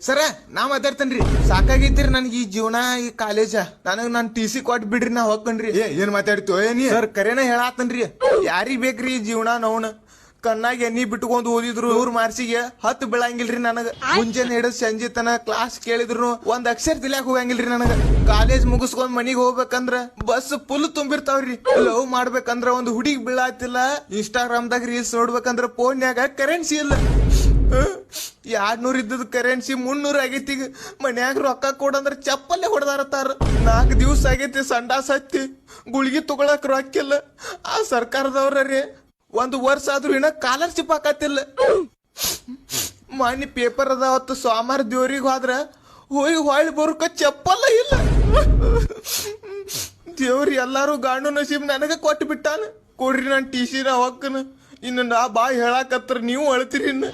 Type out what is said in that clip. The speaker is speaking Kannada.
ಸರ ನಾ ಮಾತಾಡ್ತೇನ್ರಿ. ಸಾಕಾಗೈತಿರಿ ನನ್ಗೆ ಈ ಜೀವನ ಈ ಕಾಲೇಜ. ನನಗ್ ನಾನ್ ಟಿ.ಸಿ ಕೊಟ್ ಬಿಡ್ರಿ, ನಾ ಹೋಗ್ಕನ್ರಿ. ಏನ್ ಮಾತಾಡ್ತೀವ ಏನಿ? ಸರ್ ಕರೆನ ಹೇಳಾತನ್ರಿ, ಯಾರಿಗ್ ಬೇಕ್ರಿ ಈ ಜೀವನ? ನೋಣ ಕಣ್ಣಾಗ ಎಣ್ಣಿ ಬಿಟ್ಕೊಂಡ್ ಓದಿದ್ರು 100 ಮಾರ್ಕ್ಸಿಗೆ 10 ಬೀಳಂಗಿಲ್ರಿ ನನಗ. ಮುಂಜಾನೆ ಹಿಡಿದ್ ಸಂಜೆ ತನ ಕ್ಲಾಸ್ ಕೇಳಿದ್ರು ಒಂದ್ ಅಕ್ಷರ ತಿಳ್ಯಾಕ ಹೋಗಂಗಿಲ್ರಿ ನನಗ. ಕಾಲೇಜ್ ಮುಗಿಸ್ಕೊಂಡ್ ಮನಿಗ್ ಹೋಗ್ಬೇಕಂದ್ರ ಬಸ್ ಫುಲ್ ತುಂಬಿರ್ತಾವ್ರಿ. ಲವ್ ಮಾಡ್ಬೇಕಂದ್ರ ಒಂದ್ ಹುಡುಗಿ ಬೀಳಾತಿಲ್ಲ. ಇನ್ಸ್ಟಾಗ್ರಾಮ್ದಾಗ ರೀಲ್ಸ್ ನೋಡ್ಬೇಕಂದ್ರ ಫೋನ್ಯಾಗ ಕರೆನ್ಸಿ ಇಲ್ಲ. 200 ಇದ್ದದ ಕರೆನ್ಸಿ 300 ಆಗೈತಿ. ಈಗ ಮನ್ಯಾಗ ರೊಕ್ಕ ಕೊಡಂದ್ರ ಚಪ್ಪಲ್ಲೇ ಹೊಡೆದಾರತ್ತಾರ. 4 ದಿವ್ಸ ಆಗೈತಿ ಸಂಡಾಸ್ ಹತ್ತಿ, ಗುಳಿಗೆ ತಗೊಳಕ್ ರೊಕ್ಕಿಲ್ಲ. ಆ ಸರ್ಕಾರದವ್ರೇ 1 ವರ್ಷ ಆದ್ರೂ ಇನ್ನ ಸ್ಕಾಲರ್ಶಿಪ್ ಹಾಕತ್ತಿಲ್ಲ. ಮಾನಿ ಪೇಪರ್ ಅದಾವತ್ತು ಸೋಮವಾರ ದೇವ್ರಿಗೆ ಹೋದ್ರ ಹೋಗಿ ಹೊಳ್ಳಿ ಬರೋಕ ಚಪ್ಪಲ್ಲ ಇಲ್ಲ. ದೇವ್ರಿ ಎಲ್ಲಾರು ಗಾಂಡು ನಸೀಬ್ ನನಗ ಕೊಟ್ಟು ಬಿಟ್ಟಾನ. ಕೊಡ್ರಿ ನಾನು ಟಿ.ಸಿ ನ ಹೊಕ್ಕನ. ಇನ್ನು ನಾ ಬಾ ಹೇಳಾಕತ್ರ ನೀವು ಅಳ್ತೀರಿ. ಇನ್ನು